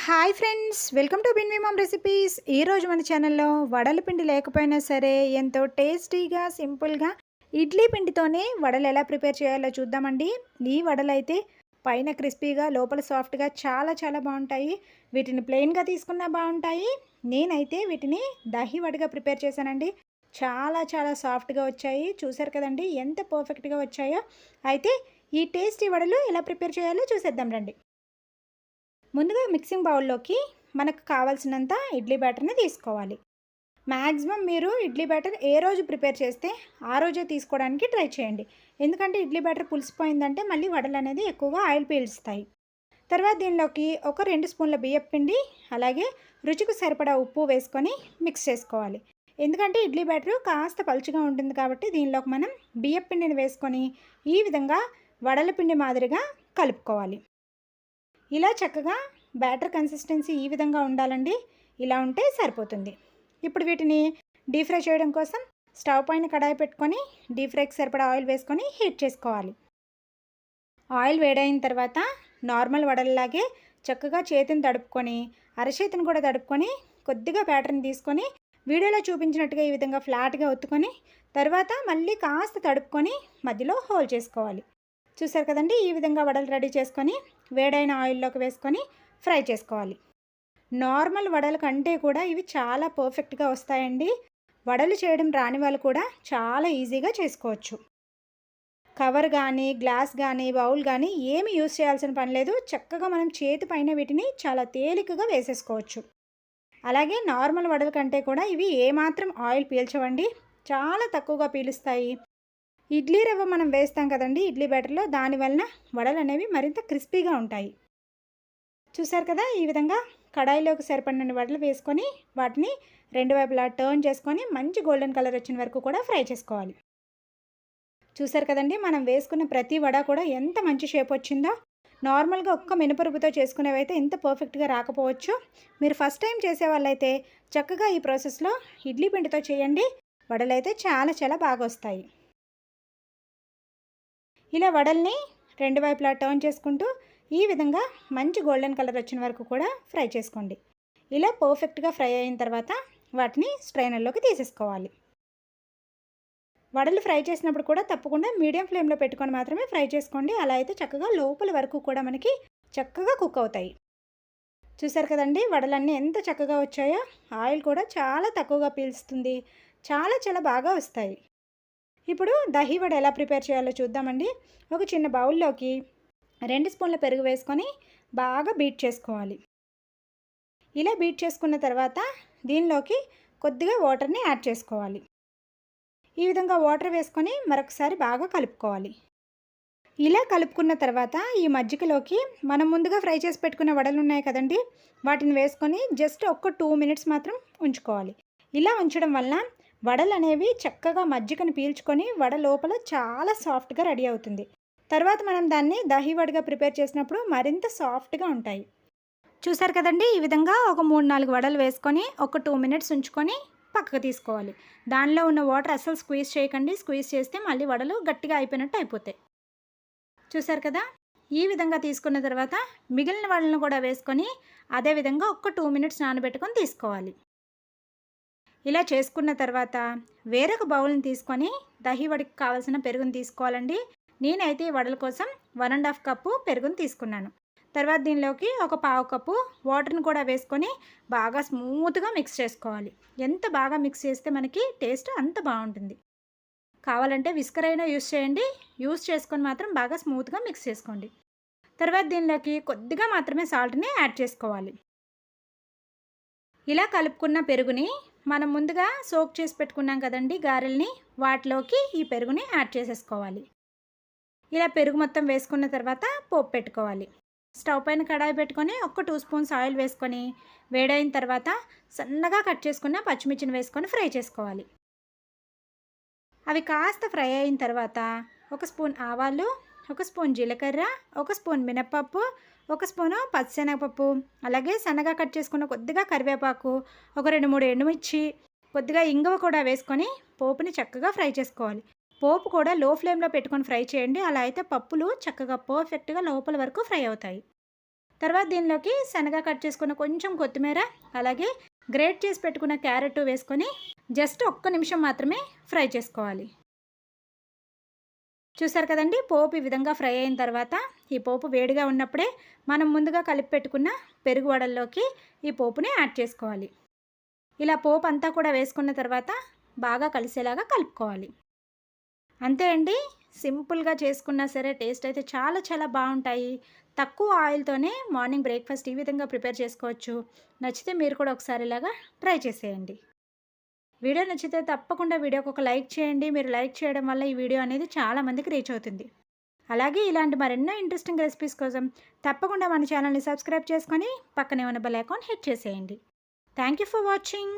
Hi friends, welcome to Binvi mom recipes. ఈరోజు మన ఛానల్లో వడల పిండి లేకపోయినా సరే ఎంతో టేస్టీగా సింపుల్గా ఇడ్లీ పిండితోనే వడలు ఎలా ప్రిపేర్ చేయాలో చూద్దామండి. ఈ వడలు అయితే పైన క్రిస్పీగా లోపల సాఫ్ట్గా చాలా చాలా బాగుంటాయి. వీటిని ప్లెయిన్గా తీసుకున్నా బాగుంటాయి. నేనైతే వీటిని దహి వడగా ప్రిపేర్ చేశానండి. చాలా చాలా సాఫ్ట్గా వచ్చాయి. చూసారు కదండి ఎంత పర్ఫెక్ట్గా వచ్చాయో. అయితే ఈ టేస్టీ వడలు ఎలా ప్రిపేర్ చేయాలో చూసేద్దాం రండి. ముందుగా మిక్సింగ్ బౌల్లోకి మనకు కావాల్సినంత ఇడ్లీ బ్యాటర్ని తీసుకోవాలి. మ్యాక్సిమం మీరు ఇడ్లీ బ్యాటర్ ఏ రోజు ప్రిపేర్ చేస్తే ఆ రోజే తీసుకోవడానికి ట్రై చేయండి. ఎందుకంటే ఇడ్లీ బ్యాటర్ పులిసిపోయిందంటే మళ్ళీ వడలు అనేది ఎక్కువగా ఆయిల్ పీల్చుతాయి. తర్వాత దీనిలోకి ఒక 2 స్పూన్ల బియ్యపు పిండి, అలాగే రుచికి సరిపడా ఉప్పు వేసుకొని మిక్స్ చేసుకోవాలి. ఎందుకంటే ఇడ్లీ బ్యాటర్ కాస్త పలుచగా ఉంటుంది కాబట్టి దీనిలోకి మనం బియ్యపు పిండిని వేసుకొని ఈ విధంగా వడల పిండి మాదిరిగా కలుపుకోవాలి. ఇలా చక్కగా బ్యాటర్ కన్సిస్టెన్సీ ఈ విధంగా ఉండాలండి. ఇలా ఉంటే సరిపోతుంది. ఇప్పుడు వీటిని డీప్ ఫ్రై చేయడం కోసం స్టవ్ పైన కడాయి పెట్టుకొని డీప్ ఫ్రైకి సరిపడా ఆయిల్ వేసుకొని హీట్ చేసుకోవాలి. ఆయిల్ వేడైన తర్వాత నార్మల్ వడల్లాగే చక్కగా చేతిని తడుపుకొని అరచేతిని కూడా తడుపుకొని కొద్దిగా బ్యాటర్ని తీసుకొని వీడియోలో చూపించినట్టుగా ఈ విధంగా ఫ్లాట్గా ఒత్తుకొని తర్వాత మళ్ళీ కాస్త తడుపుకొని మధ్యలో హోల్ చేసుకోవాలి. చూసారు కదండి, ఈ విధంగా వడలు రెడీ చేసుకొని వేడైన ఆయిల్లోకి వేసుకొని ఫ్రై చేసుకోవాలి. నార్మల్ వడల కంటే కూడా ఇవి చాలా పర్ఫెక్ట్గా వస్తాయండి. వడలు చేయడం రాని వాళ్ళు కూడా చాలా ఈజీగా చేసుకోవచ్చు. కవర్ కానీ గ్లాస్ కానీ బౌల్ కానీ ఏమి యూస్ చేయాల్సిన పని లేదు. చక్కగా మనం చేతి పైన వీటిని చాలా తేలికగా వేసేసుకోవచ్చు. అలాగే నార్మల్ వడల కంటే కూడా ఇవి ఏమాత్రం ఆయిల్ పీల్చవండి, చాలా తక్కువగా పీలుస్తాయి. ఇడ్లీ రవ్వ మనం వేస్తాం కదండి ఇడ్లీ బ్యాటర్లో, దానివలన వడలు అనేవి మరింత క్రిస్పీగా ఉంటాయి. చూసారు కదా, ఈ విధంగా కడాయిలోకి సరిపడిన వడలు వేసుకొని వాటిని రెండు వైపులా టర్న్ చేసుకొని మంచి గోల్డెన్ కలర్ వచ్చిన వరకు కూడా ఫ్రై చేసుకోవాలి. చూసారు కదండి, మనం వేసుకున్న ప్రతి వడ కూడా ఎంత మంచి షేప్ వచ్చిందో. నార్మల్గా ఒక్క మినపరుపుతో చేసుకునేవైతే ఇంత పర్ఫెక్ట్గా రాకపోవచ్చు. మీరు ఫస్ట్ టైం చేసే వాళ్ళైతే చక్కగా ఈ ప్రాసెస్లో ఇడ్లీ పిండితో చేయండి. వడలు అయితే చాలా చాలా బాగా వస్తాయి. ఇలా వడల్ని రెండు వైపులా టర్న్ చేసుకుంటూ ఈ విధంగా మంచి గోల్డెన్ కలర్ వచ్చిన వరకు కూడా ఫ్రై చేసుకోండి. ఇలా పర్ఫెక్ట్గా ఫ్రై అయిన తర్వాత వాటిని స్ట్రైనర్లోకి తీసేసుకోవాలి. వడలు ఫ్రై చేసినప్పుడు కూడా తప్పకుండా మీడియం ఫ్లేమ్లో పెట్టుకొని మాత్రమే ఫ్రై చేసుకోండి. అలా అయితే చక్కగా లోపల వరకు కూడా మనకి చక్కగా కుక్ అవుతాయి. చూసారు కదండి, వడలన్నీ ఎంత చక్కగా వచ్చాయో. ఆయిల్ కూడా చాలా తక్కువగా పీల్చుతుంది. చాలా చాలా బాగా వస్తాయి. ఇప్పుడు దహి వడ ఎలా ప్రిపేర్ చేయాలో చూద్దామండి. ఒక చిన్న బౌల్లోకి 2 స్పూన్ల పెరుగు వేసుకొని బాగా బీట్ చేసుకోవాలి. ఇలా బీట్ చేసుకున్న తర్వాత దీనిలోకి కొద్దిగా వాటర్ని యాడ్ చేసుకోవాలి. ఈ విధంగా వాటర్ వేసుకొని మరొకసారి బాగా కలుపుకోవాలి. ఇలా కలుపుకున్న తర్వాత ఈ మజ్జిగలోకి మనం ముందుగా ఫ్రై చేసి పెట్టుకున్న వడలు ఉన్నాయి కదండి, వాటిని వేసుకొని జస్ట్ ఒక 2 మినిట్స్ మాత్రం ఉంచుకోవాలి. ఇలా ఉంచడం వల్ల వడలు అనేవి చక్కగా మజ్జిగను పీల్చుకొని వడ లోపల చాలా సాఫ్ట్గా రెడీ అవుతుంది. తర్వాత మనం దాన్ని దహి వడగా ప్రిపేర్ చేసినప్పుడు మరింత సాఫ్ట్గా ఉంటాయి. చూసారు కదండి, ఈ విధంగా ఒక 3-4 వడలు వేసుకొని ఒక 2 మినిట్స్ ఉంచుకొని పక్కకు తీసుకోవాలి. దానిలో ఉన్న వాటర్ అస్సలు స్క్వీజ్ చేయకండి. స్క్వీజ్ చేస్తే మళ్ళీ వడలు గట్టిగా అయిపోయినట్టు అయిపోతాయి. చూసారు కదా, ఈ విధంగా తీసుకున్న తర్వాత మిగిలిన వడలను కూడా వేసుకొని అదేవిధంగా ఒక 2 మినిట్స్ నానబెట్టుకొని తీసుకోవాలి. ఇలా చేసుకున్న తర్వాత వేరొక బౌల్ని తీసుకొని దహి వడకి కావాల్సిన పెరుగుని తీసుకోవాలండి. నేనైతే వడల కోసం 1.5 కప్పు పెరుగుని తీసుకున్నాను. తర్వాత దీనిలోకి ఒక 1/2 కప్పు వాటర్ని కూడా వేసుకొని బాగా స్మూత్గా మిక్స్ చేసుకోవాలి. ఎంత బాగా మిక్స్ చేస్తే మనకి టేస్ట్ అంత బాగుంటుంది. కావాలంటే విస్కర్ అయినా యూస్ చేయండి. యూస్ చేసుకొని మాత్రం బాగా స్మూత్గా మిక్స్ చేసుకోండి. తర్వాత దీనిలోకి కొద్దిగా మాత్రమే సాల్ట్ని యాడ్ చేసుకోవాలి. ఇలా కలుపుకున్న పెరుగుని మనం ముందుగా సోక్ చేసి పెట్టుకున్నాం కదండి గారెల్ని, వాటిలోకి ఈ పెరుగుని యాడ్ చేసేసుకోవాలి. ఇలా పెరుగు మొత్తం వేసుకున్న తర్వాత పోపు పెట్టుకోవాలి. స్టవ్ పైన కడాయి పెట్టుకొని ఒక 2 స్పూన్స్ ఆయిల్ వేసుకొని వేడైన తర్వాత సన్నగా కట్ చేసుకున్న పచ్చిమిర్చిని వేసుకొని ఫ్రై చేసుకోవాలి. అవి కాస్త ఫ్రై అయిన తర్వాత 1 స్పూన్ ఆవాలు, 1 స్పూన్ జీలకర్ర, 1 స్పూన్ మినప్పప్పు, 1 స్పూను పచ్చిశనగపప్పు, అలాగే సన్నగా కట్ చేసుకున్న కొద్దిగా కరివేపాకు, ఒక 2-3 ఎండుమిర్చి, కొద్దిగా ఇంగువ కూడా వేసుకొని పోపుని చక్కగా ఫ్రై చేసుకోవాలి. పోపు కూడా లో ఫ్లేమ్లో పెట్టుకొని ఫ్రై చేయండి. అలా అయితే పప్పులు చక్కగా పర్ఫెక్ట్గా లోపల వరకు ఫ్రై అవుతాయి. తర్వాత దీనిలోకి సన్నగా కట్ చేసుకున్న కొంచెం కొత్తిమీర, అలాగే గ్రేట్ చేసి పెట్టుకున్న క్యారెట్ వేసుకొని జస్ట్ ఒక్క నిమిషం మాత్రమే ఫ్రై చేసుకోవాలి. చూసారు కదండి, పోపు ఈ విధంగా ఫ్రై అయిన తర్వాత ఈ పోపు వేడిగా ఉన్నప్పుడే మనం ముందుగా కలిపి పెట్టుకున్న పెరుగు వడల్లోకి ఈ పోపుని యాడ్ చేసుకోవాలి. ఇలా పోపు అంతా కూడా వేసుకున్న తర్వాత బాగా కలిసేలాగా కలుపుకోవాలి. అంతే అండి, సింపుల్గా చేసుకున్నా సరే టేస్ట్ అయితే చాలా చాలా బాగుంటాయి. తక్కువ ఆయిల్తోనే మార్నింగ్ బ్రేక్ఫాస్ట్ ఈ విధంగా ప్రిపేర్ చేసుకోవచ్చు. నచ్చితే మీరు కూడా ఒకసారి ఇలాగా ట్రై చేసేయండి. వీడియో నచ్చితే తప్పకుండా వీడియోకి ఒక లైక్ చేయండి. మీరు లైక్ చేయడం వల్ల ఈ వీడియో అనేది చాలామందికి రీచ్ అవుతుంది. అలాగే ఇలాంటి మరెన్నో ఇంట్రెస్టింగ్ రెసిపీస్ కోసం తప్పకుండా మన ఛానల్ని సబ్స్క్రైబ్ చేసుకొని పక్కనే ఉన్న బెల్ ఐకాన్ హిట్ చేసేయండి. Thank you for watching.